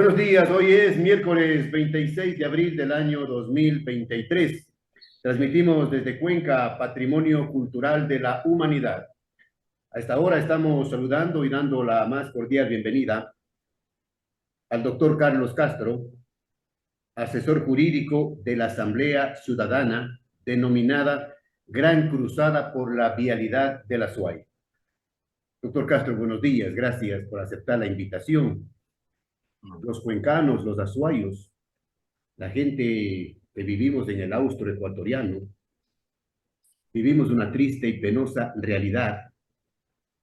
Buenos días, hoy es miércoles 26 de abril del año 2023. Transmitimos desde Cuenca, Patrimonio Cultural de la Humanidad. A esta hora estamos saludando y dando la más cordial bienvenida al doctor Carlos Castro, asesor jurídico de la Asamblea Ciudadana denominada Gran Cruzada por la Vialidad de la SUAY. Doctor Castro, buenos días, gracias por aceptar la invitación. Los cuencanos, los azuayos, la gente que vivimos en el austro ecuatoriano, vivimos una triste y penosa realidad,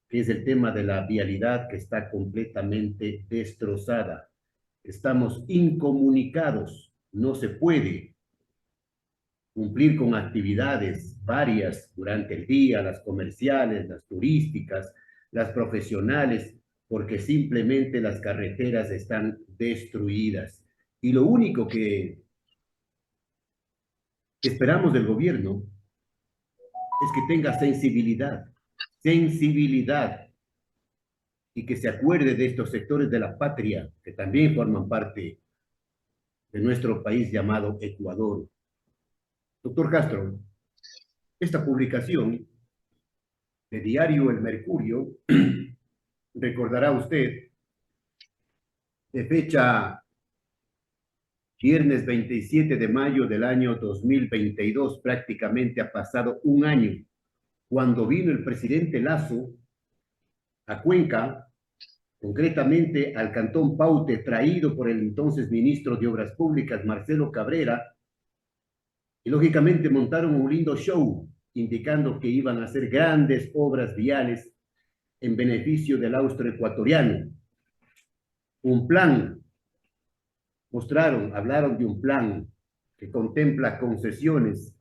que es el tema de la vialidad que está completamente destrozada. Estamos incomunicados, no se puede cumplir con actividades varias durante el día, las comerciales, las turísticas, las profesionales, porque simplemente las carreteras están destruidas. Y lo único que esperamos del gobierno es que tenga sensibilidad, y que se acuerde de estos sectores de la patria que también forman parte de nuestro país llamado Ecuador. Doctor Castro, esta publicación de Diario El Mercurio, recordará usted, de fecha viernes 27 de mayo del año 2022, prácticamente ha pasado un año, cuando vino el presidente Lasso a Cuenca, concretamente al Cantón Paute, traído por el entonces ministro de Obras Públicas, Marcelo Cabrera, y lógicamente montaron un lindo show, indicando que iban a hacer grandes obras viales en beneficio del austro ecuatoriano. Un plan, hablaron de un plan que contempla concesiones.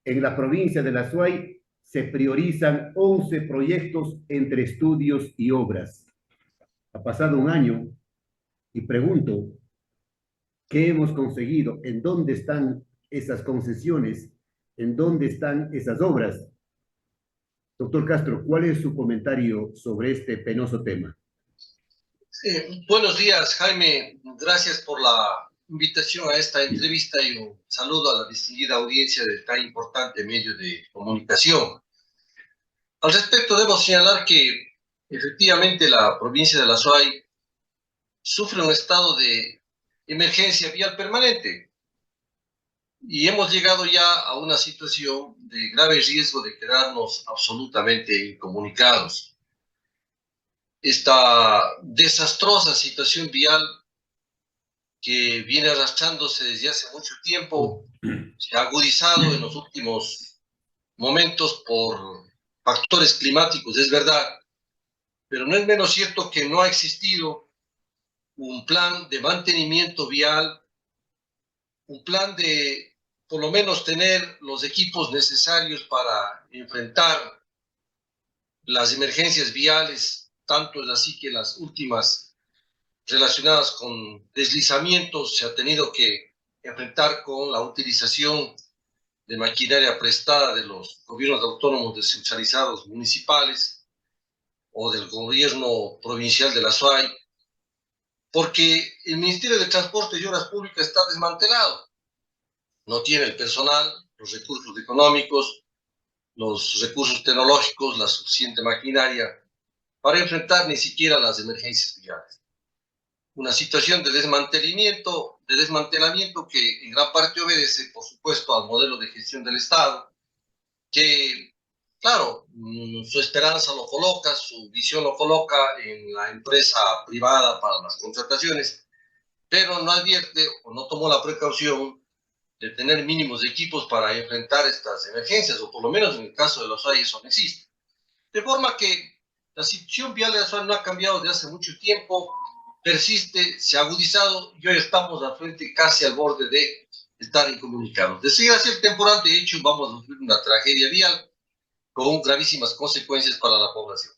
En la provincia de La Suay se priorizan 11 proyectos entre estudios y obras. Ha pasado un año y pregunto, ¿qué hemos conseguido? ¿En dónde están esas concesiones? ¿En dónde están esas obras? Doctor Castro, ¿cuál es su comentario sobre este penoso tema? Buenos días, Jaime. Gracias por la invitación a esta entrevista y un saludo a la distinguida audiencia de tan importante medio de comunicación. Al respecto, debo señalar que efectivamente la provincia de La Suay sufre un estado de emergencia vial permanente y hemos llegado ya a una situación de grave riesgo de quedarnos absolutamente incomunicados. Esta desastrosa situación vial que viene arrastrándose desde hace mucho tiempo, se ha agudizado en los últimos momentos por factores climáticos, es verdad, pero no es menos cierto que no ha existido un plan de mantenimiento vial, un plan de por lo menos tener los equipos necesarios para enfrentar las emergencias viales, tanto es así que las últimas relacionadas con deslizamientos se ha tenido que enfrentar con la utilización de maquinaria prestada de los gobiernos autónomos descentralizados municipales o del gobierno provincial de la SUAY, porque el Ministerio de Transporte y Obras Públicas está desmantelado. No tiene el personal, los recursos económicos, los recursos tecnológicos, la suficiente maquinaria para enfrentar ni siquiera las emergencias viales. Una situación de desmantelamiento que en gran parte obedece, por supuesto, al modelo de gestión del Estado, que, claro, su esperanza lo coloca, su visión lo coloca en la empresa privada para las contrataciones, pero no advierte o no tomó la precaución de tener mínimos de equipos para enfrentar estas emergencias, o por lo menos en el caso de los AIS eso no existe. De forma que la situación vial de la zona no ha cambiado desde hace mucho tiempo, persiste, se ha agudizado y hoy estamos al frente casi al borde de estar incomunicados. De seguir así el temporal, de hecho, vamos a sufrir una tragedia vial con gravísimas consecuencias para la población.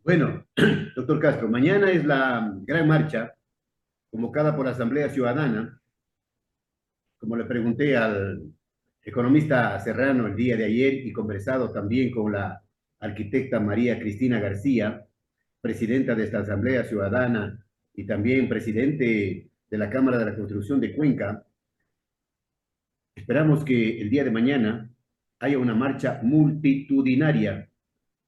Bueno, doctor Castro, mañana es la gran marcha convocada por la Asamblea Ciudadana. Como le pregunté al economista Serrano el día de ayer y conversado también con la arquitecta María Cristina García, presidenta de esta Asamblea Ciudadana y también presidente de la Cámara de la Construcción de Cuenca. Esperamos que el día de mañana haya una marcha multitudinaria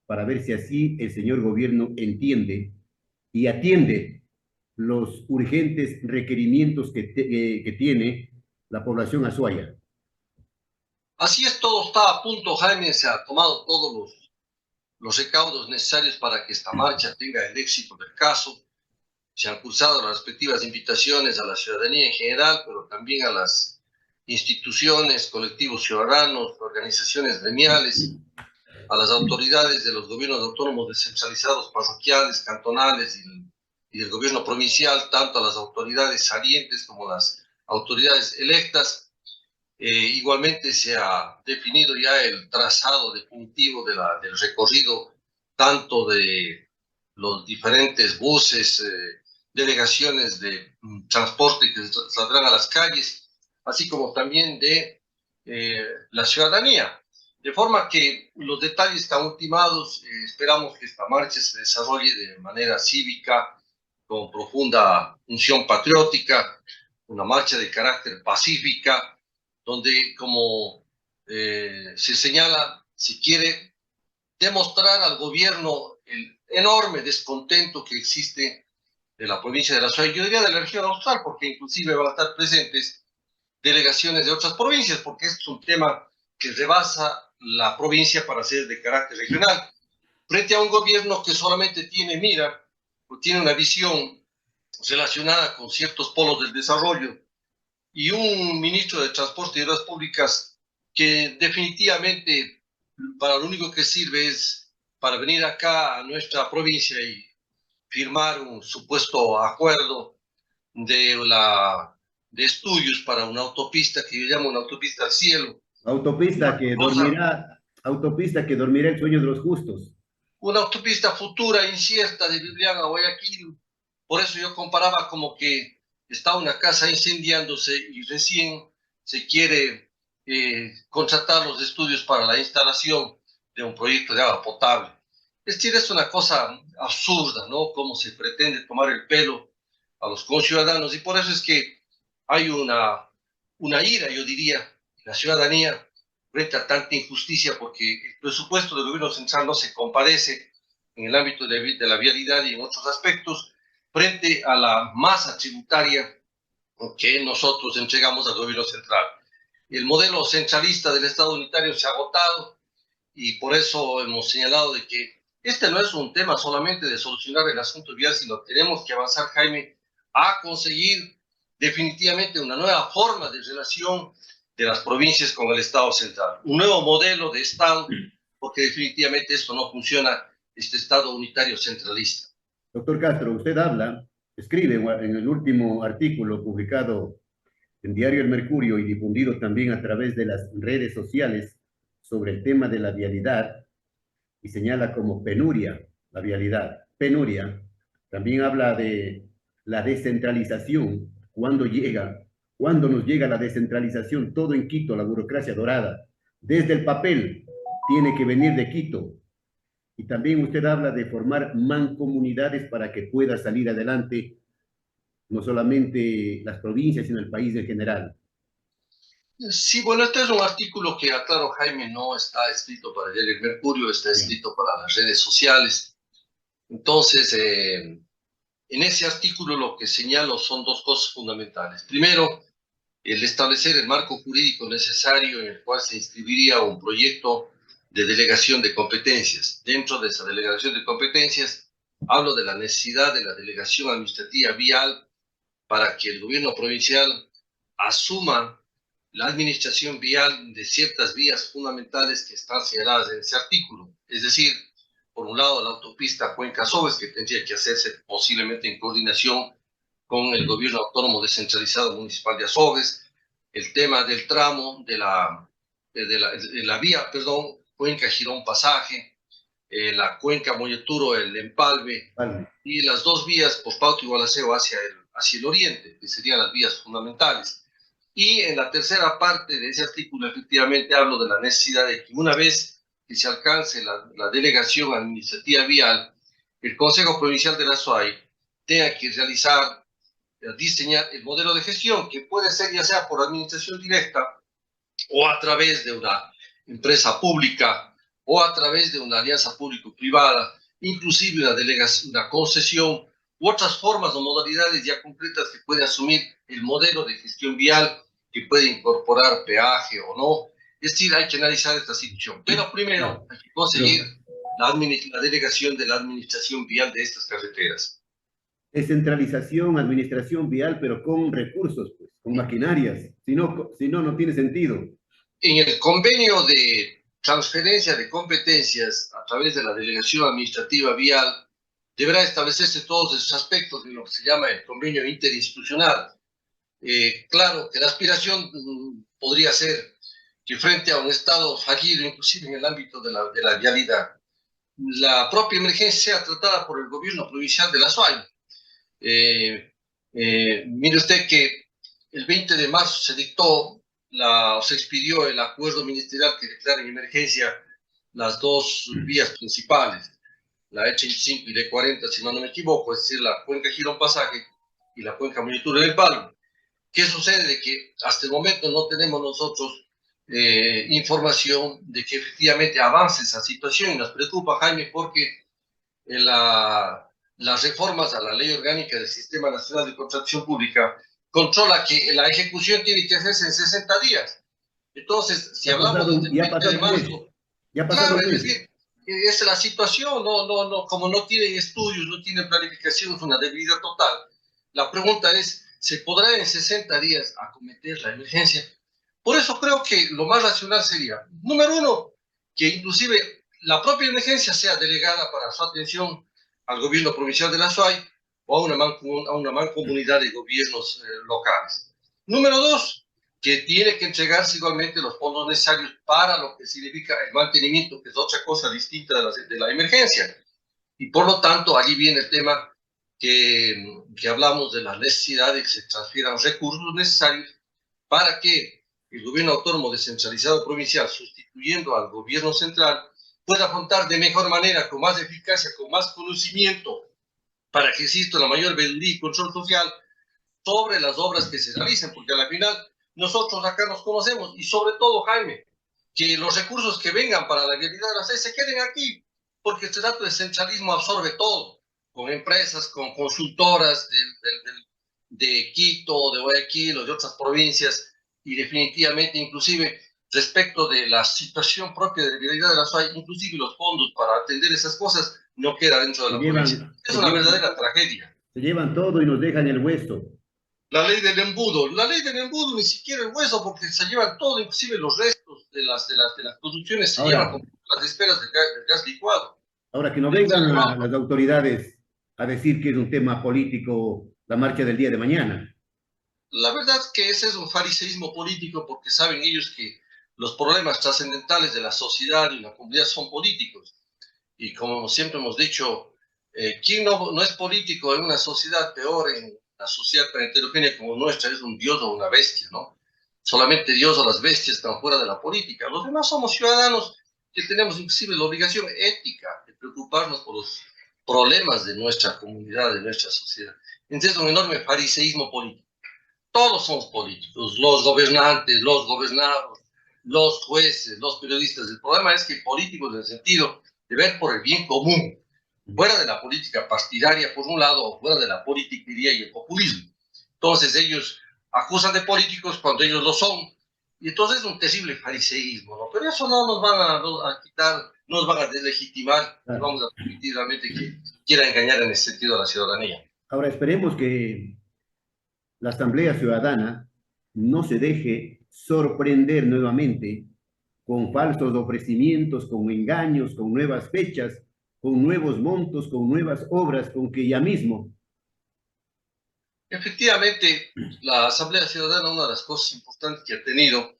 para ver si así el señor gobierno entiende y atiende los urgentes requerimientos que tiene la población azuaya. Así es, todo está a punto, Jaime. Se ha tomado todos los recaudos necesarios para que esta marcha tenga el éxito del caso. Se han cursado las respectivas invitaciones a la ciudadanía en general, pero también a las instituciones, colectivos ciudadanos, organizaciones gremiales, a las autoridades de los gobiernos autónomos descentralizados, parroquiales, cantonales y del gobierno provincial, tanto a las autoridades salientes como las autoridades electas. Igualmente se ha definido ya el trazado definitivo del recorrido, tanto de los diferentes buses, delegaciones de transporte que saldrán a las calles, así como también de la ciudadanía. De forma que los detalles están ultimados. Esperamos que esta marcha se desarrolle de manera cívica, con profunda función patriótica, una marcha de carácter pacífica, donde, como se señala, se quiere demostrar al gobierno el enorme descontento que existe de la provincia de la Azuay, yo diría de la región austral, porque inclusive van a estar presentes delegaciones de otras provincias, porque este es un tema que rebasa la provincia para ser de carácter regional, frente a un gobierno que solamente tiene mira, o tiene una visión relacionada con ciertos polos del desarrollo, y un ministro de Transporte y Obras Públicas que definitivamente para lo único que sirve es para venir acá a nuestra provincia y firmar un supuesto acuerdo de estudios para una autopista que yo llamo una autopista al cielo. Autopista que dormirá el sueño de los justos. Una autopista futura, incierta, de Biblián a Guayaquil. Por eso yo comparaba como que está una casa incendiándose y recién se quiere contratar los estudios para la instalación de un proyecto de agua potable. Es decir, es una cosa absurda, ¿no? Cómo se pretende tomar el pelo a los conciudadanos, y por eso es que hay una ira, yo diría, en la ciudadanía frente a tanta injusticia, porque el presupuesto del gobierno central no se compadece en el ámbito de la vialidad y en otros aspectos frente a la masa tributaria que nosotros entregamos al gobierno central. El modelo centralista del Estado unitario se ha agotado, y por eso hemos señalado de que este no es un tema solamente de solucionar el asunto vial, sino tenemos que avanzar, Jaime, a conseguir definitivamente una nueva forma de relación de las provincias con el Estado central, un nuevo modelo de Estado, porque definitivamente esto no funciona, este Estado unitario centralista. Doctor Castro, usted escribe en el último artículo publicado en Diario El Mercurio y difundido también a través de las redes sociales sobre el tema de la vialidad, y señala como penuria la vialidad. Penuria. También habla de la descentralización. ¿Cuándo nos llega la descentralización? Todo en Quito, la burocracia dorada. Desde el papel tiene que venir de Quito. Y también usted habla de formar mancomunidades para que pueda salir adelante no solamente las provincias, sino el país en general. Sí, bueno, este es un artículo que, aclaro, Jaime, no está escrito para el Mercurio, está escrito para las redes sociales. Entonces, en ese artículo lo que señalo son dos cosas fundamentales. Primero, el establecer el marco jurídico necesario en el cual se inscribiría un proyecto de delegación de competencias. Dentro de esa delegación de competencias, hablo de la necesidad de la delegación administrativa vial para que el gobierno provincial asuma la administración vial de ciertas vías fundamentales que están señaladas en ese artículo. Es decir, por un lado, la autopista Cuenca-Azogues, que tendría que hacerse posiblemente en coordinación con el gobierno autónomo descentralizado municipal de Azogues, el tema del tramo de la vía, Cuenca-Girón Pasaje, la Cuenca-Moyoturo, el Empalme, y las dos vías por Pauta y Gualaceo hacia el oriente, que serían las vías fundamentales. Y en la tercera parte de ese artículo, efectivamente, hablo de la necesidad de que una vez que se alcance la delegación administrativa vial, el Consejo Provincial de la SUAY tenga que realizar, diseñar el modelo de gestión, que puede ser ya sea por administración directa o a través de una empresa pública o a través de una alianza público-privada, inclusive una delegación, una concesión u otras formas o modalidades ya concretas que puede asumir el modelo de gestión vial, que puede incorporar peaje o no. Es decir, hay que analizar esta situación. Pero primero hay que conseguir la delegación de la administración vial de estas carreteras. Descentralización, administración vial, pero con recursos, pues, con maquinarias. Si no, no tiene sentido. En el convenio de transferencia de competencias a través de la delegación administrativa vial, deberá establecerse todos esos aspectos de lo que se llama el convenio interinstitucional. Claro que la aspiración podría ser que frente a un Estado fallido, inclusive en el ámbito de la vialidad, la propia emergencia sea tratada por el gobierno provincial de la SUAY. Mire usted que el 20 de marzo se dictó, se expidió el acuerdo ministerial que declara en emergencia las dos vías principales, la E35 y la E40, si no me equivoco, es decir, la cuenca Girón Pasaje y la cuenca Monitura del Palo. ¿Qué sucede? De que hasta el momento no tenemos nosotros información de que efectivamente avance esa situación, y nos preocupa, Jaime, porque las reformas a la Ley Orgánica del Sistema Nacional de Contratación Pública controla que la ejecución tiene que hacerse en 60 días. Entonces, si hablamos del 20 de marzo, claro, es decir, esa es la situación, como no tienen estudios, no tienen planificación, es una debilidad total. La pregunta es, ¿se podrá en 60 días acometer la emergencia? Por eso creo que lo más racional sería, número uno, que inclusive la propia emergencia sea delegada para su atención al gobierno provincial de la SUAY o a una mancomunidad de gobiernos locales. Número dos, que tiene que entregarse igualmente los fondos necesarios para lo que significa el mantenimiento, que es otra cosa distinta de la emergencia. Y por lo tanto, allí viene el tema que hablamos de la necesidad de que se transfieran recursos necesarios para que el gobierno autónomo descentralizado provincial, sustituyendo al gobierno central, pueda afrontar de mejor manera, con más eficacia, con más conocimiento, para que exista la mayor veeduría y control social sobre las obras que se realicen, porque al final nosotros acá nos conocemos, y sobre todo, Jaime, que los recursos que vengan para la vialidad de la SUAY se queden aquí, porque este dato de centralismo absorbe todo, con empresas, con consultoras de Quito, de Guayaquil o de otras provincias, y definitivamente, inclusive, respecto de la situación propia de la vialidad de la SUAY, inclusive los fondos para atender esas cosas, no queda dentro de la provincia. Es una verdadera tragedia. Se llevan todo y nos dejan el hueso. La ley del embudo ni siquiera el hueso, porque se llevan todo, inclusive los restos de las producciones se llevan con las esperas del gas licuado. Ahora, que no vengan las autoridades a decir que es un tema político la marcha del día de mañana. La verdad es que ese es un fariseísmo político, porque saben ellos que los problemas trascendentales de la sociedad y la comunidad son políticos. Y como siempre hemos dicho, ¿quién no es político en una sociedad, peor en la sociedad tan heterogénea como nuestra? Es un dios o una bestia, ¿no? Solamente Dios o las bestias están fuera de la política. Los demás somos ciudadanos que tenemos inclusive la obligación ética de preocuparnos por los problemas de nuestra comunidad, de nuestra sociedad. Entonces es un enorme fariseísmo político. Todos somos políticos, los gobernantes, los gobernados, los jueces, los periodistas. El problema es que políticos en el sentido de ver por el bien común, fuera de la política partidaria por un lado, o fuera de la politiquería y el populismo. Entonces ellos acusan de políticos cuando ellos lo son, y entonces es un terrible fariseísmo, ¿no? Pero eso no nos van a quitar, no nos van a deslegitimar, y vamos a permitir realmente que quiera engañar en ese sentido a la ciudadanía. Ahora esperemos que la Asamblea Ciudadana no se deje sorprender nuevamente con falsos ofrecimientos, con engaños, con nuevas fechas, con nuevos montos, con nuevas obras, con que ya mismo. Efectivamente, la Asamblea Ciudadana, una de las cosas importantes que ha tenido,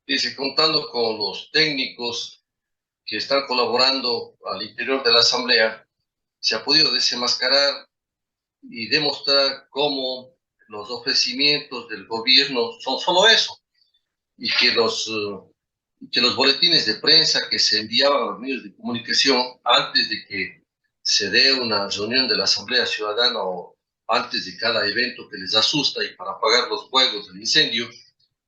dice, contando con los técnicos que están colaborando al interior de la Asamblea, se ha podido desenmascarar y demostrar cómo los ofrecimientos del gobierno son solo eso, y que que los boletines de prensa que se enviaban a los medios de comunicación antes de que se dé una reunión de la Asamblea Ciudadana o antes de cada evento que les asusta y para apagar los fuegos del incendio,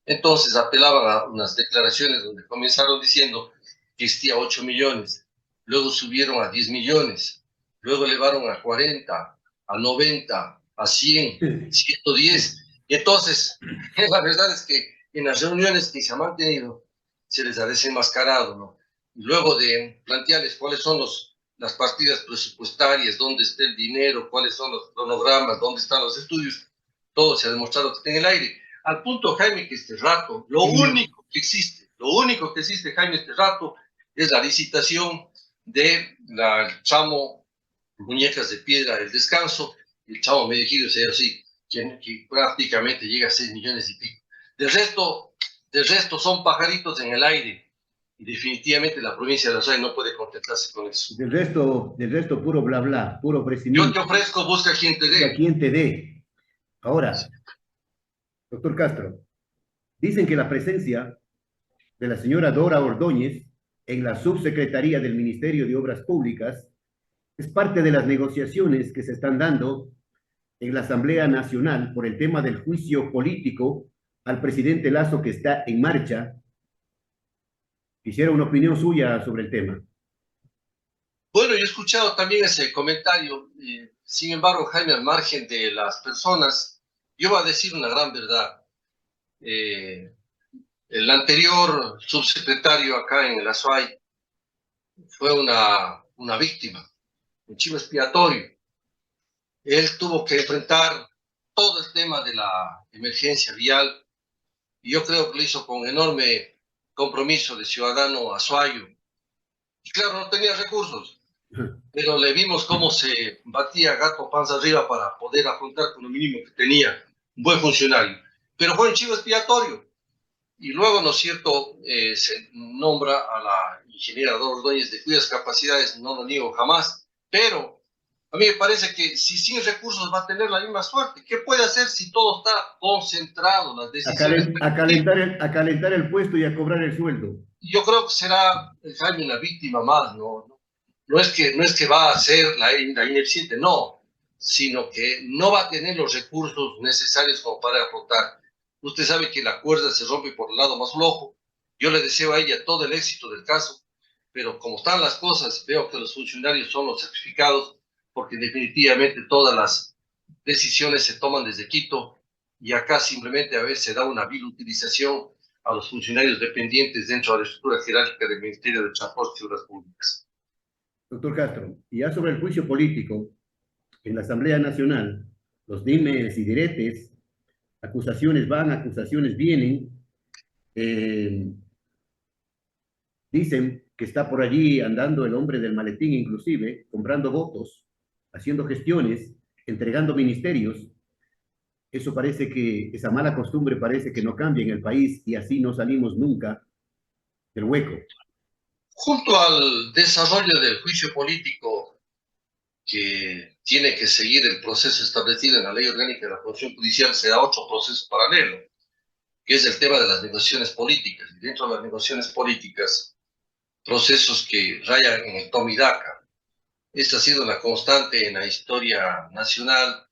entonces apelaban a unas declaraciones donde comenzaron diciendo que existía 8 millones, luego subieron a 10 millones, luego elevaron a 40, a 90, a 100, 110. Y entonces, la verdad es que en las reuniones que se han mantenido, se les ha desenmascarado, ¿no? Y luego de plantearles cuáles son las partidas presupuestarias, dónde está el dinero, cuáles son los cronogramas, dónde están los estudios, todo se ha demostrado que está en el aire. Al punto, Jaime, que este rato, lo único que existe, Jaime, este rato, es la licitación de el tramo Muñecas de Piedra del Descanso, el tramo Medellín, o sea, así, que prácticamente llega a 6 millones y pico. Del resto son pajaritos en el aire, y definitivamente la provincia de La Suay no puede contentarse con eso. Del resto puro bla bla, puro Yo presimiento. te ofrezco, busca quien te dé. A quien te dé. Ahora, doctor Castro, dicen que la presencia de la señora Dora Ordóñez en la subsecretaría del Ministerio de Obras Públicas es parte de las negociaciones que se están dando en la Asamblea Nacional por el tema del juicio político al presidente Lasso que está en marcha. Quisiera una opinión suya sobre el tema. Bueno, yo he escuchado también ese comentario. Sin embargo, Jaime, al margen de las personas, yo voy a decir una gran verdad. El anterior subsecretario acá en el Azuay fue una víctima, un chivo expiatorio. Él tuvo que enfrentar todo el tema de la emergencia vial y yo creo que lo hizo con enorme compromiso de ciudadano azuayo. Y claro, no tenía recursos, pero le vimos cómo se batía gato panza arriba para poder afrontar con lo mínimo que tenía, un buen funcionario. Pero fue un chivo expiatorio. Y luego, ¿no es cierto?, se nombra a la ingeniera Dora Ordóñez, de cuyas capacidades no lo niego jamás, pero a mí me parece que si sin recursos va a tener la misma suerte. ¿Qué puede hacer si todo está concentrado, las decisiones? A calentar el puesto y a cobrar el sueldo. Yo creo que será, Jaime, una víctima más, ¿no? No es que va a ser la ineficiente, no, sino que no va a tener los recursos necesarios como para afrontar. Usted sabe que la cuerda se rompe por el lado más flojo. Yo le deseo a ella todo el éxito del caso, pero como están las cosas, veo que los funcionarios son los sacrificados, porque definitivamente todas las decisiones se toman desde Quito y acá simplemente a veces se da una vil utilización a los funcionarios dependientes dentro de la estructura jerárquica del Ministerio de Transporte y Obras Públicas. Doctor Castro, y ya sobre el juicio político, en la Asamblea Nacional, los dimes y diretes, acusaciones van, acusaciones vienen, dicen que está por allí andando el hombre del maletín inclusive, comprando votos, haciendo gestiones, entregando ministerios. Eso parece que, esa mala costumbre parece que no cambia en el país y así no salimos nunca del hueco. Junto al desarrollo del juicio político que tiene que seguir el proceso establecido en la Ley Orgánica de la Función Judicial, se da otro proceso paralelo, que es el tema de las negociaciones políticas. Y dentro de las negociaciones políticas, procesos que rayan en el toma y daca. Esta ha sido la constante en la historia nacional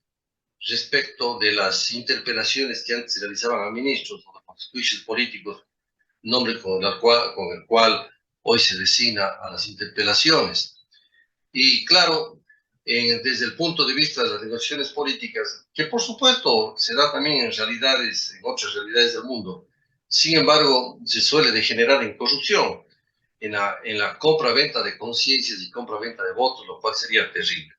respecto de las interpelaciones que antes se realizaban a ministros o los juicios políticos, nombre con el cual hoy se designa a las interpelaciones. Y claro, desde el punto de vista de las negociaciones políticas, que por supuesto se da también en otras realidades del mundo, sin embargo, se suele degenerar en corrupción, en la compra-venta de conciencias y compra-venta de votos, lo cual sería terrible.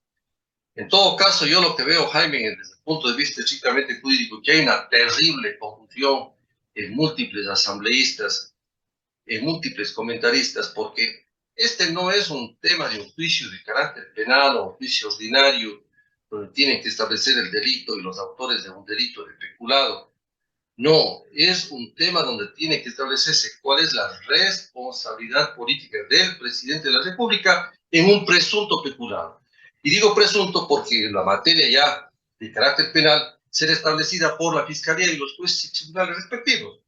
En todo caso, yo lo que veo, Jaime, desde el punto de vista estrictamente jurídico, que hay una terrible confusión en múltiples asambleístas, en múltiples comentaristas, porque este no es un tema de un juicio de carácter penal o un juicio ordinario, donde tienen que establecer el delito y los autores de un delito de peculado. No, es un tema donde tiene que establecerse cuál es la responsabilidad política del presidente de la República en un presunto peculado. Y digo presunto porque la materia ya de carácter penal será establecida por la Fiscalía y los jueces y tribunales respectivos.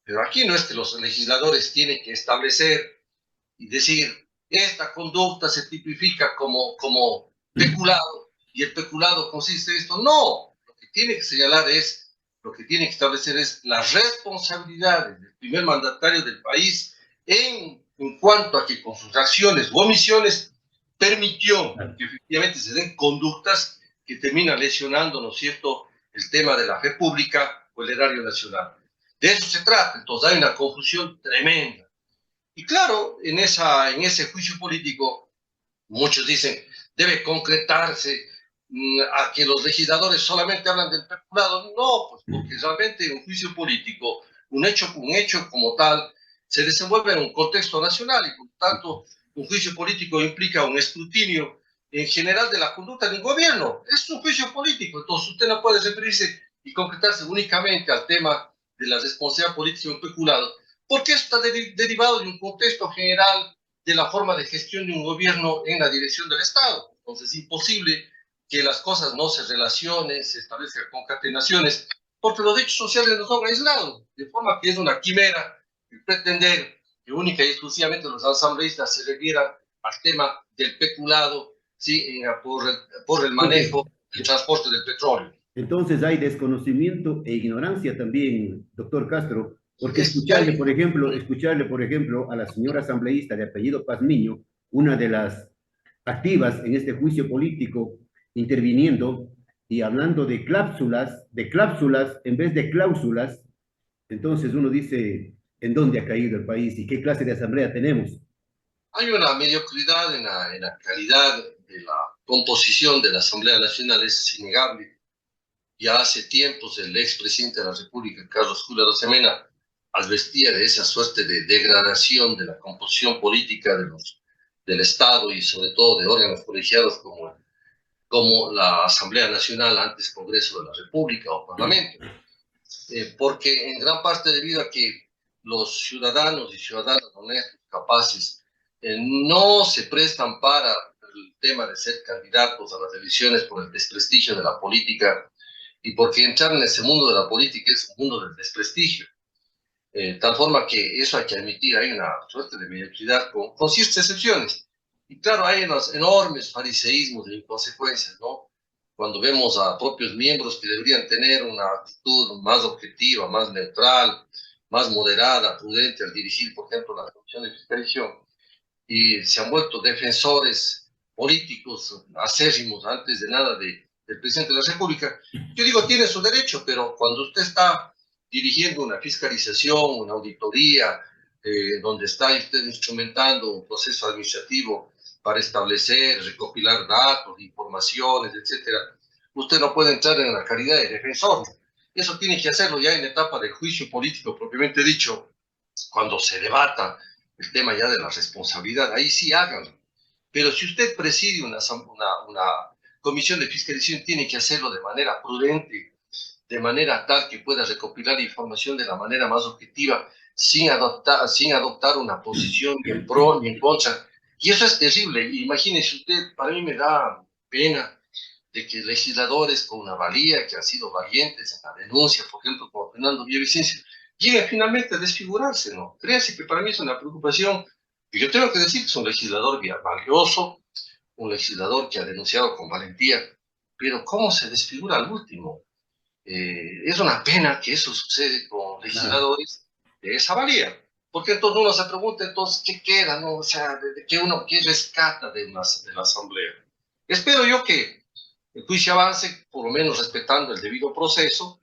Pero aquí no es que los legisladores tienen que establecer y decir, esta conducta se tipifica como peculado, y el peculado consiste en esto. No, lo que tiene que señalar es, lo que tiene que establecer es las responsabilidades del primer mandatario del país en cuanto a que con sus acciones u omisiones permitió que efectivamente se den conductas que terminan lesionando, ¿no es cierto?, el tema de la fe pública o el erario nacional. De eso se trata. Entonces hay una confusión tremenda. Y claro, en ese juicio político, muchos dicen, debe concretarse a que los legisladores solamente hablan del peculado. No, pues porque realmente en un juicio político, un hecho como tal, se desenvuelve en un contexto nacional y por tanto un juicio político implica un escrutinio en general de la conducta de un gobierno. Es un juicio político, entonces usted no puede referirse y concretarse únicamente al tema de la responsabilidad política de un peculado, porque esto está derivado de un contexto general de la forma de gestión de un gobierno en la dirección del Estado. Entonces es imposible que las cosas no se relacionen, se establezcan concatenaciones, porque los derechos sociales no son aislados, de forma que es una quimera pretender que única y exclusivamente los asambleístas se refieran al tema del peculado, ¿sí?, por el manejo y transporte del petróleo. Entonces hay desconocimiento e ignorancia también, doctor Castro, porque escucharle, por ejemplo, a la señora asambleísta de apellido Pazmiño, una de las activas en este juicio político, interviniendo y hablando de cláusulas en vez de cláusulas, entonces uno dice, ¿en dónde ha caído el país y qué clase de asamblea tenemos? Hay una mediocridad en la calidad de la composición de la Asamblea Nacional, es innegable. Ya hace tiempos el expresidente de la República, Carlos Julio Arosemena, advertía de esa suerte de degradación de la composición política del Estado y sobre todo de órganos colegiados como la Asamblea Nacional, antes Congreso de la República o Parlamento. Porque en gran parte debido a que los ciudadanos y ciudadanas honestos, capaces, no se prestan para el tema de ser candidatos a las elecciones por el desprestigio de la política y porque entrar en ese mundo de la política es un mundo del desprestigio. Tal forma que eso hay que admitir, hay una suerte de mediocridad con ciertas excepciones. Y claro, hay unos enormes fariseísmos e inconsecuencias, ¿no? Cuando vemos a propios miembros que deberían tener una actitud más objetiva, más neutral, más moderada, prudente al dirigir, por ejemplo, la Comisión de Fiscalización, y se han vuelto defensores políticos acérrimos antes de nada del presidente de la República. Yo digo, tiene su derecho, pero cuando usted está dirigiendo una fiscalización, una auditoría, donde está usted instrumentando un proceso administrativo para establecer, recopilar datos, informaciones, etcétera, usted no puede entrar en la calidad de defensor. Eso tiene que hacerlo ya en la etapa del juicio político propiamente dicho, cuando se debata el tema ya de la responsabilidad, ahí sí háganlo. Pero si usted preside una comisión de fiscalización, tiene que hacerlo de manera prudente, de manera tal que pueda recopilar información de la manera más objetiva, sin adoptar una posición ni en pro ni en contra. Y eso es terrible. Imagínese usted, para mí me da pena de que legisladores con una valía, que han sido valientes en la denuncia, por ejemplo, como Fernando Villavicencio, lleguen finalmente a desfigurarse, ¿no? Créanse que para mí es una preocupación, y yo tengo que decir que es un legislador valioso, un legislador que ha denunciado con valentía, pero ¿cómo se desfigura al último? Es una pena que eso sucede con legisladores de esa valía, porque entonces uno se pregunta, entonces, ¿qué queda, no? O sea, ¿qué rescata de la Asamblea? Espero yo que el juicio avance, por lo menos respetando el debido proceso,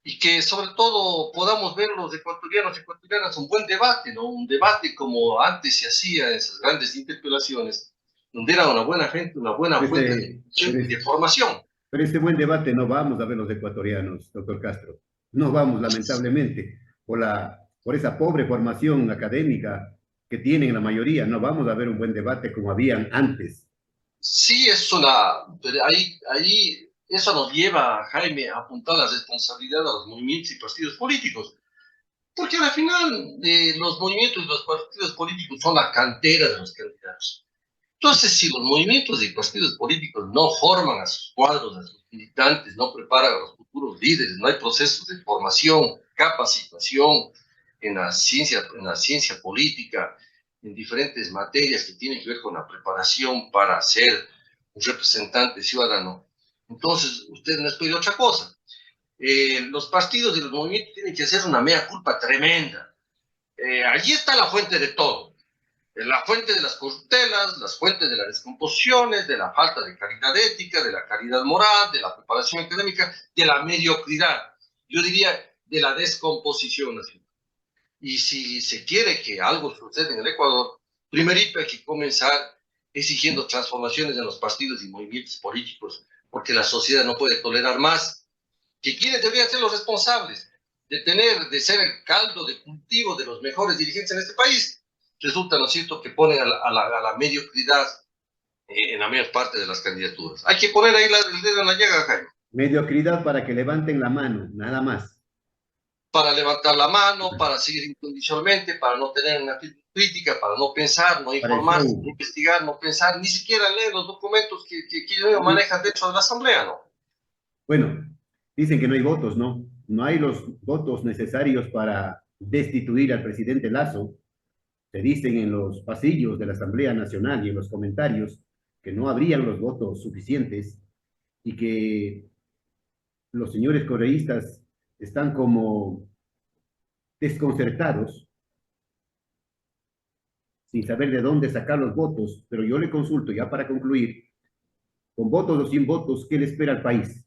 y que sobre todo podamos ver los ecuatorianos y ecuatorianas un buen debate, ¿no? Un debate como antes se hacía en esas grandes interpelaciones, donde era una buena gente, una buena fuente de formación. Pero este buen debate no vamos a ver los ecuatorianos, doctor Castro. No vamos, lamentablemente, por esa pobre formación académica que tienen la mayoría, no vamos a ver un buen debate como habían antes. Sí, pero ahí eso nos lleva, Jaime, a apuntar la responsabilidad a los movimientos y partidos políticos. Porque al final los movimientos y los partidos políticos son la cantera de los candidatos. Entonces, si los movimientos y partidos políticos no forman a sus cuadros, a sus militantes, no preparan a los futuros líderes, no hay procesos de formación, capacitación, en la ciencia política, en diferentes materias que tienen que ver con la preparación para ser un representante ciudadano. Entonces, usted no espera otra cosa. Los partidos y los movimientos tienen que hacer una mea culpa tremenda. Allí está la fuente de todo. La fuente de las corruptelas, las fuentes de las descomposiciones, de la falta de calidad ética, de la calidad moral, de la preparación académica, de la mediocridad. Yo diría de la descomposición nacional. Y si se quiere que algo suceda en el Ecuador, primerito hay que comenzar exigiendo transformaciones en los partidos y movimientos políticos, porque la sociedad no puede tolerar más. Que quienes deberían ser los responsables de ser el caldo de cultivo de los mejores dirigentes en este país, resulta, ¿no es cierto?, que ponen a la mediocridad en la mayor parte de las candidaturas. Hay que poner ahí el dedo en la llaga, Jaime. Mediocridad para que levanten la mano, nada más. Para levantar la mano, para seguir incondicionalmente, para no tener una actitud crítica, para no pensar, no informar, no investigar, no pensar, ni siquiera leer los documentos que ellos manejan dentro de la Asamblea, ¿no? Bueno, dicen que no hay votos, ¿no? No hay los votos necesarios para destituir al presidente Lazo. Se dicen en los pasillos de la Asamblea Nacional y en los comentarios que no habrían los votos suficientes y que los señores correístas están como desconcertados, sin saber de dónde sacar los votos, pero yo le consulto ya para concluir, con votos o sin votos, ¿qué le espera al país?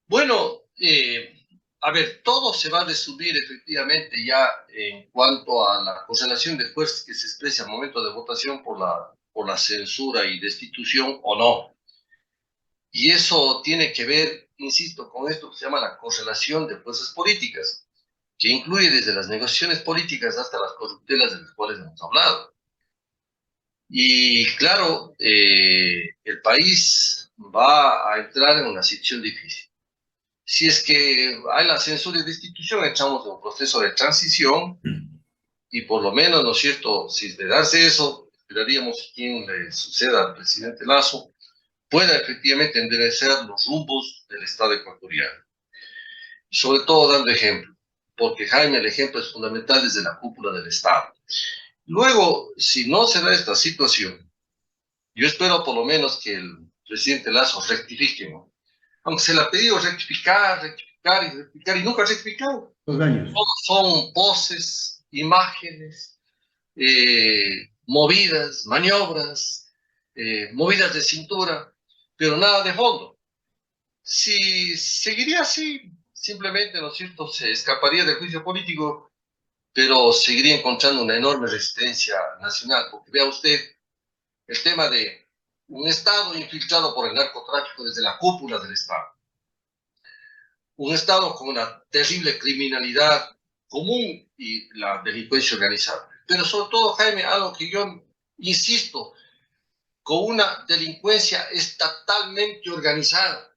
Bueno, a ver, todo se va a resumir efectivamente ya en cuanto a la correlación de fuerzas que se expresa al momento de votación por la censura y destitución o no. Y eso tiene que ver, insisto, con esto que se llama la correlación de fuerzas políticas, que incluye desde las negociaciones políticas hasta las corruptelas de las cuales hemos hablado. Y claro, el país va a entrar en una situación difícil. Si es que hay la censura y destitución, entramos en un proceso de transición y por lo menos, ¿no es cierto?, si de darse eso, esperaríamos que quien le suceda al presidente Lazo pueda efectivamente enderezar los rumbos del Estado ecuatoriano. Y sobre todo dando ejemplo, porque Jaime, el ejemplo es fundamental desde la cúpula del Estado. Luego, si no se da esta situación, yo espero por lo menos que el presidente Lazo rectifique, ¿no? Aunque se le ha pedido rectificar y nunca ha rectificado. 2 años. Todos son poses, imágenes, movidas, maniobras, movidas de cintura, pero nada de fondo. Si seguiría así, simplemente, ¿no es cierto?, se escaparía del juicio político, pero seguiría encontrando una enorme resistencia nacional, porque vea usted el tema de un Estado infiltrado por el narcotráfico desde la cúpula del Estado. Un Estado con una terrible criminalidad común y la delincuencia organizada. Pero sobre todo, Jaime, algo que yo insisto, con una delincuencia estatalmente organizada.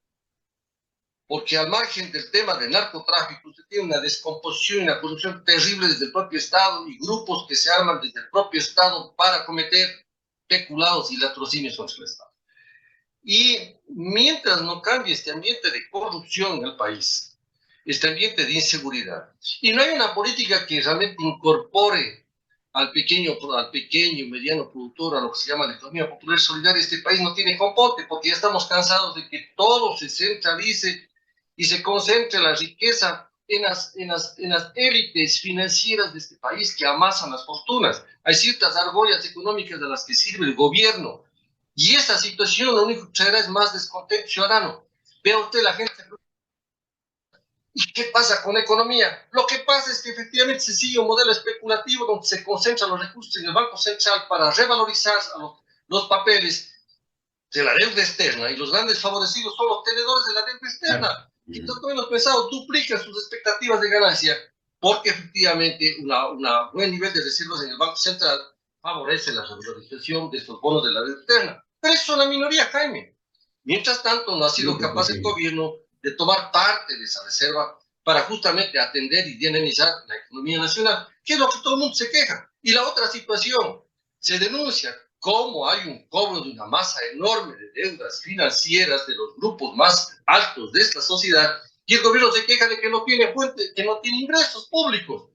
Porque al margen del tema del narcotráfico, usted tiene una descomposición y una corrupción terrible desde el propio Estado y grupos que se arman desde el propio Estado para cometer peculados y latrocinios contra el Estado. Y mientras no cambie este ambiente de corrupción en el país, este ambiente de inseguridad, y no hay una política que realmente incorpore al pequeño y mediano productor, a lo que se llama la economía popular solidaria, este país no tiene compote, porque ya estamos cansados de que todo se centralice y se concentre la riqueza en las élites financieras de este país que amasan las fortunas. Hay ciertas argollas económicas de las que sirve el gobierno. Y esa situación lo único que traerá es más descontento ciudadano. Vea usted la gente. ¿Y qué pasa con la economía? Lo que pasa es que efectivamente se sigue un modelo especulativo donde se concentran los recursos en el Banco Central para revalorizar los papeles de la deuda externa, y los grandes favorecidos son los tenedores de la deuda externa, que tanto menos pensado duplican sus expectativas de ganancia, porque efectivamente un buen nivel de reservas en el Banco Central favorece la revalorización de estos bonos de la deuda externa. Pero eso es una minoría, Jaime. Mientras tanto, no ha sido capaz el gobierno de tomar parte de esa reserva para justamente atender y dinamizar la economía nacional, que es lo que todo el mundo se queja. Y la otra situación, se denuncia cómo hay un cobro de una masa enorme de deudas financieras de los grupos más altos de esta sociedad, Y el gobierno se queja de que no tiene fuente, que no tiene ingresos públicos.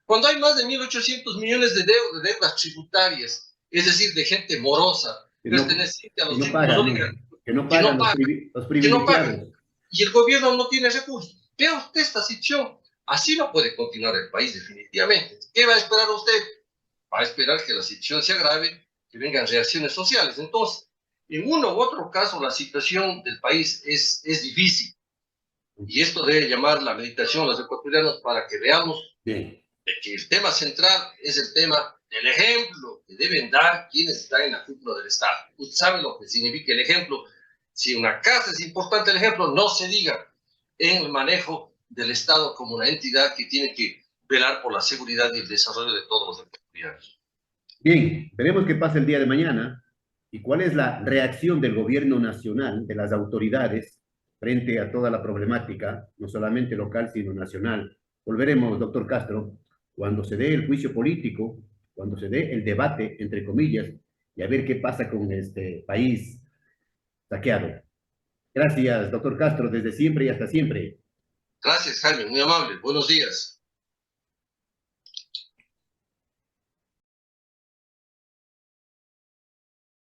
Cuando hay más de 1.800 millones de deudas tributarias, es decir, de gente morosa, perteneciente a los círculos oligárquicos, que no que no pagan pagan, los que no pagan, privilegiados. y el gobierno no tiene recursos. Vea usted esta situación. Así no puede continuar el país definitivamente. ¿Qué va a esperar usted? Va a esperar que la situación se agrave, que vengan reacciones sociales. Entonces, en uno u otro caso, la situación del país es difícil. Y esto debe llamar la meditación a los ecuatorianos para que veamos Bien. que el tema central es el tema del ejemplo que deben dar quienes están en la cúpula del Estado. Usted sabe lo que significa el ejemplo. Si una casa es importante el ejemplo, no se diga en el manejo del Estado como una entidad que tiene que velar por la seguridad y el desarrollo de todos los ecuatorianos. Bien, veremos qué pasa el día de mañana y cuál es la reacción del gobierno nacional, de las autoridades, frente a toda la problemática, no solamente local, sino nacional. Volveremos, doctor Castro, cuando se dé el juicio político, cuando se dé el debate, entre comillas, y a ver qué pasa con este país saqueado. Gracias, doctor Castro, desde siempre y hasta siempre. Gracias, Jaime, muy amable. Buenos días.